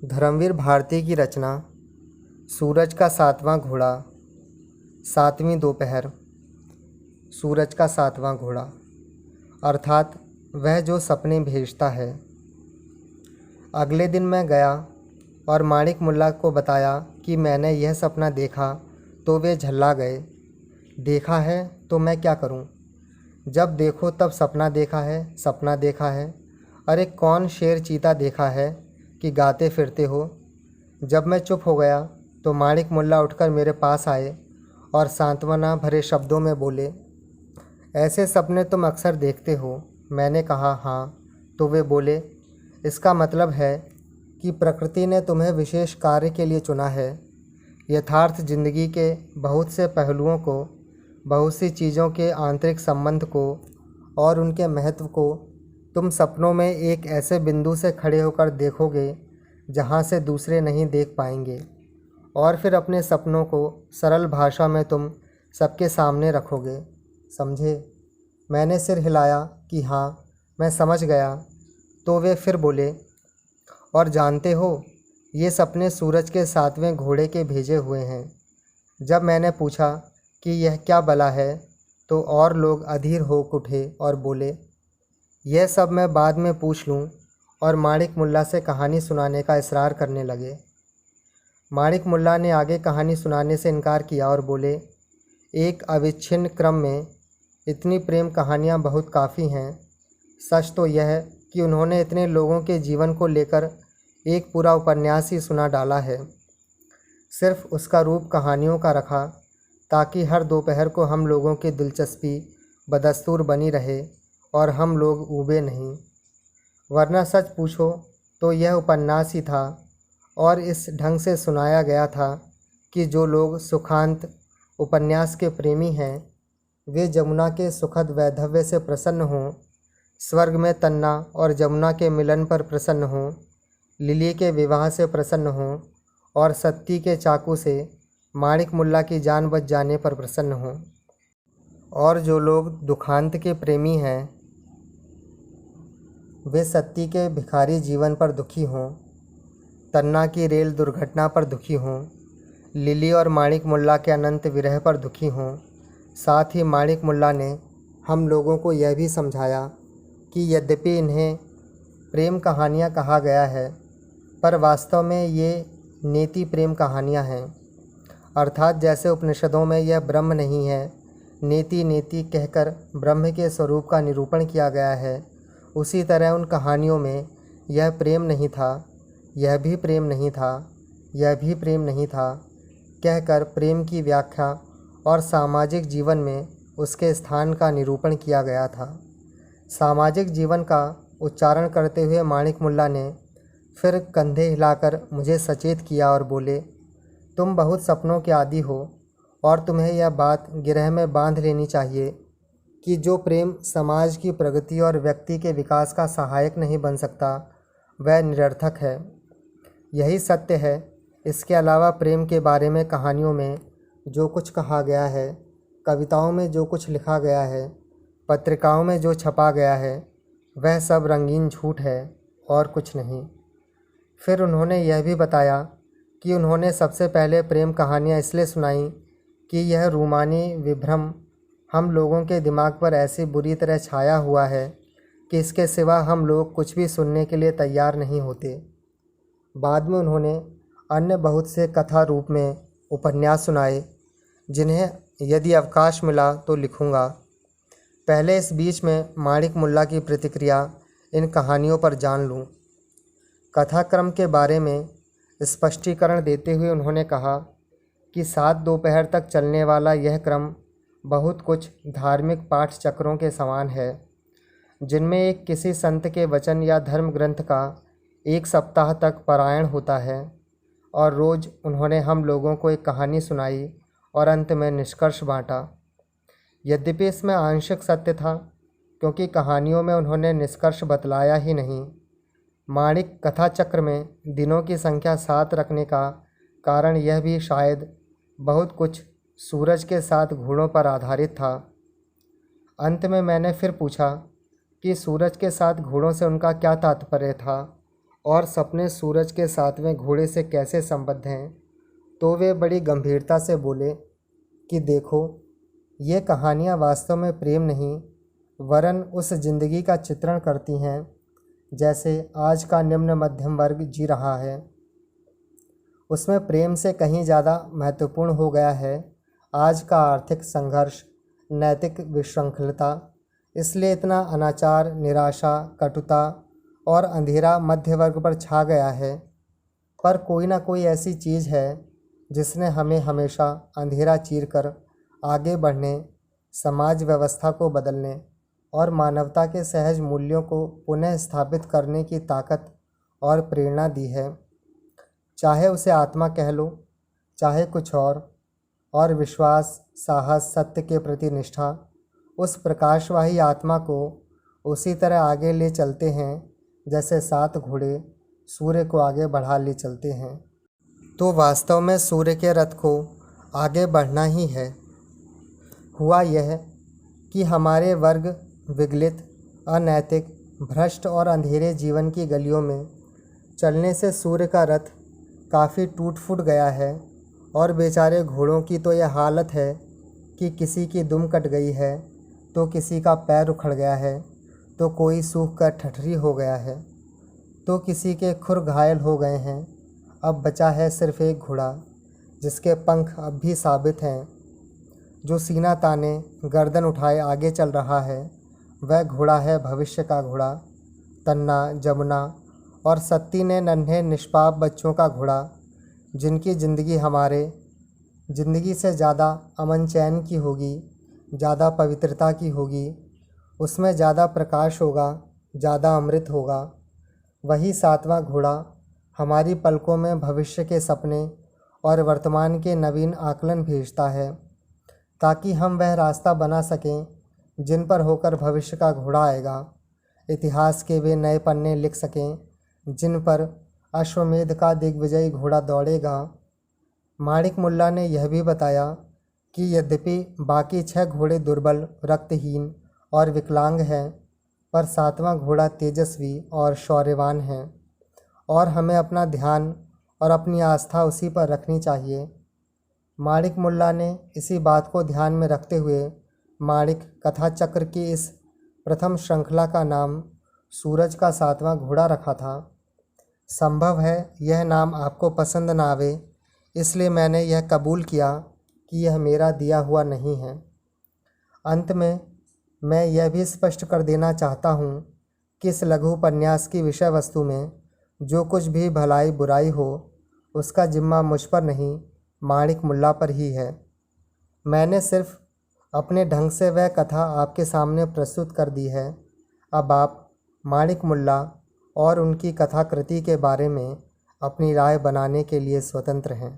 धर्मवीर भारती की रचना सूरज का सातवां घोड़ा। सातवीं दोपहर। सूरज का सातवां घोड़ा अर्थात वह जो सपने भेजता है। अगले दिन मैं गया और माणिक मुल्ला को बताया कि मैंने यह सपना देखा, तो वे झल्ला गए। देखा है तो मैं क्या करूं? जब देखो तब सपना देखा है, सपना देखा है। अरे कौन शेर चीता देखा है कि गाते फिरते हो। जब मैं चुप हो गया तो माणिक मुल्ला उठकर मेरे पास आए और सांत्वना भरे शब्दों में बोले, ऐसे सपने तुम अक्सर देखते हो? मैंने कहा हाँ। तो वे बोले, इसका मतलब है कि प्रकृति ने तुम्हें विशेष कार्य के लिए चुना है। यथार्थ जिंदगी के बहुत से पहलुओं को, बहुत सी चीज़ों के आंतरिक संबंध को और उनके महत्व को तुम सपनों में एक ऐसे बिंदु से खड़े होकर देखोगे जहाँ से दूसरे नहीं देख पाएंगे, और फिर अपने सपनों को सरल भाषा में तुम सबके सामने रखोगे। समझे? मैंने सिर हिलाया कि हाँ, मैं समझ गया। तो वे फिर बोले, और जानते हो, ये सपने सूरज के सातवें घोड़े के भेजे हुए हैं। जब मैंने पूछा कि यह क्या बला है, तो और लोग अधीर हो उठे और बोले, यह सब मैं बाद में पूछ लूँ, और माणिक मुल्ला से कहानी सुनाने का इसरार करने लगे। माणिक मुल्ला ने आगे कहानी सुनाने से इनकार किया और बोले, एक अविच्छिन्न क्रम में इतनी प्रेम कहानियाँ बहुत काफ़ी हैं। सच तो यह है कि उन्होंने इतने लोगों के जीवन को लेकर एक पूरा उपन्यास ही सुना डाला है। सिर्फ उसका रूप कहानियों का रखा, ताकि हर दोपहर को हम लोगों की दिलचस्पी बदस्तूर बनी रहे और हम लोग ऊबे नहीं। वरना सच पूछो तो यह उपन्यास ही था, और इस ढंग से सुनाया गया था कि जो लोग सुखांत उपन्यास के प्रेमी हैं, वे जमुना के सुखद वैधव्य से प्रसन्न हों, स्वर्ग में तन्ना और जमुना के मिलन पर प्रसन्न हों, लिली के विवाह से प्रसन्न हों, और सत्ती के चाकू से माणिक मुल्ला की जान बच जाने पर प्रसन्न हों। और जो लोग दुखांत के प्रेमी हैं, वे सत्ती के भिखारी जीवन पर दुखी हों, तन्ना की रेल दुर्घटना पर दुखी हों, लिली और माणिक मुल्ला के अनंत विरह पर दुखी हों। साथ ही माणिक मुल्ला ने हम लोगों को यह भी समझाया कि यद्यपि इन्हें प्रेम कहानियाँ कहा गया है, पर वास्तव में ये नेति प्रेम कहानियाँ हैं। अर्थात जैसे उपनिषदों में यह ब्रह्म नहीं है, नेति नेति कहकर ब्रह्म के स्वरूप का निरूपण किया गया है, उसी तरह उन कहानियों में यह प्रेम नहीं था, यह भी प्रेम नहीं था, यह भी प्रेम नहीं था कहकर प्रेम की व्याख्या और सामाजिक जीवन में उसके स्थान का निरूपण किया गया था। सामाजिक जीवन का उच्चारण करते हुए माणिक मुल्ला ने फिर कंधे हिलाकर मुझे सचेत किया और बोले, तुम बहुत सपनों के आदी हो, और तुम्हें यह बात गिरह में बांध लेनी चाहिए कि जो प्रेम समाज की प्रगति और व्यक्ति के विकास का सहायक नहीं बन सकता, वह निरर्थक है। यही सत्य है। इसके अलावा प्रेम के बारे में कहानियों में जो कुछ कहा गया है, कविताओं में जो कुछ लिखा गया है, पत्रिकाओं में जो छपा गया है, वह सब रंगीन झूठ है और कुछ नहीं। फिर उन्होंने यह भी बताया कि उन्होंने सबसे पहले प्रेम कहानियाँ इसलिए सुनाई कि यह रूमानी विभ्रम हम लोगों के दिमाग पर ऐसी बुरी तरह छाया हुआ है कि इसके सिवा हम लोग कुछ भी सुनने के लिए तैयार नहीं होते। बाद में उन्होंने अन्य बहुत से कथा रूप में उपन्यास सुनाए, जिन्हें यदि अवकाश मिला तो लिखूँगा। पहले इस बीच में माणिक मुल्ला की प्रतिक्रिया इन कहानियों पर जान लूँ। कथाक्रम के बारे में स्पष्टीकरण देते हुए उन्होंने कहा कि 7 दोपहर तक चलने वाला यह क्रम बहुत कुछ धार्मिक पाठ चक्रों के समान है, जिनमें एक किसी संत के वचन या धर्म ग्रंथ का 1 सप्ताह तक पारायण होता है, और रोज़ उन्होंने हम लोगों को एक कहानी सुनाई और अंत में निष्कर्ष बांटा। यद्यपि इसमें आंशिक सत्य था, क्योंकि कहानियों में उन्होंने निष्कर्ष बतलाया ही नहीं। माणिक कथा चक्र में दिनों की संख्या 7 रखने का कारण यह भी शायद बहुत कुछ सूरज के 7 घोड़ों पर आधारित था। अंत में मैंने फिर पूछा कि सूरज के 7 घोड़ों से उनका क्या तात्पर्य था और सपने सूरज के 7वें घोड़े से कैसे संबद्ध हैं, तो वे बड़ी गंभीरता से बोले कि देखो, ये कहानियाँ वास्तव में प्रेम नहीं वरन उस जिंदगी का चित्रण करती हैं जैसे आज का निम्न मध्यम वर्ग जी रहा है। उसमें प्रेम से कहीं ज़्यादा महत्वपूर्ण हो गया है आज का आर्थिक संघर्ष, नैतिक विशृंखलता। इसलिए इतना अनाचार, निराशा, कटुता और अंधेरा मध्य वर्ग पर छा गया है। पर कोई ना कोई ऐसी चीज़ है जिसने हमें हमेशा अंधेरा चीरकर आगे बढ़ने, समाज व्यवस्था को बदलने और मानवता के सहज मूल्यों को पुनः स्थापित करने की ताकत और प्रेरणा दी है। चाहे उसे आत्मा कह लो, चाहे कुछ और विश्वास, साहस, सत्य के प्रति निष्ठा उस प्रकाशवाही आत्मा को उसी तरह आगे ले चलते हैं जैसे 7 घोड़े सूर्य को आगे बढ़ा ले चलते हैं। तो वास्तव में सूर्य के रथ को आगे बढ़ना ही है। हुआ यह कि हमारे वर्ग विगलित, अनैतिक, भ्रष्ट और अंधेरे जीवन की गलियों में चलने से सूर्य का रथ काफ़ी टूट फूट गया है और बेचारे घोड़ों की तो यह हालत है कि किसी की दुम कट गई है, तो किसी का पैर उखड़ गया है, तो कोई सूख कर ठठरी हो गया है, तो किसी के खुर घायल हो गए हैं। अब बचा है सिर्फ एक घोड़ा जिसके पंख अब भी साबित हैं, जो सीना ताने, गर्दन उठाए आगे चल रहा है। वह घोड़ा है भविष्य का घोड़ा, तन्ना, जमुना और सत्ती ने नन्हे निष्पाप बच्चों का घोड़ा, जिनकी ज़िंदगी हमारे ज़िंदगी से ज़्यादा अमन चैन की होगी, ज़्यादा पवित्रता की होगी। उसमें ज़्यादा प्रकाश होगा, ज़्यादा अमृत होगा। वही 7वां घोड़ा हमारी पलकों में भविष्य के सपने और वर्तमान के नवीन आकलन भेजता है, ताकि हम वह रास्ता बना सकें जिन पर होकर भविष्य का घोड़ा आएगा। इतिहास के वे नए पन्ने लिख सकें जिन पर अश्वमेध का दिग्विजयी घोड़ा दौड़ेगा। माणिक मुल्ला ने यह भी बताया कि यद्यपि बाकी 6 घोड़े दुर्बल, रक्तहीन और विकलांग हैं, पर 7वां घोड़ा तेजस्वी और शौर्यवान है और हमें अपना ध्यान और अपनी आस्था उसी पर रखनी चाहिए। माणिक मुल्ला ने इसी बात को ध्यान में रखते हुए माणिक कथा चक्र की इस प्रथम श्रृंखला का नाम सूरज का 7वां घोड़ा रखा था। संभव है यह नाम आपको पसंद ना आवे, इसलिए मैंने यह कबूल किया कि यह मेरा दिया हुआ नहीं है। अंत में मैं यह भी स्पष्ट कर देना चाहता हूँ कि इस लघु उपन्यास की विषय वस्तु में जो कुछ भी भलाई बुराई हो, उसका जिम्मा मुझ पर नहीं, माणिक मुल्ला पर ही है। मैंने सिर्फ अपने ढंग से वह कथा आपके सामने प्रस्तुत कर दी है। अब आप माणिक मुल्ला और उनकी कथाकृति के बारे में अपनी राय बनाने के लिए स्वतंत्र हैं।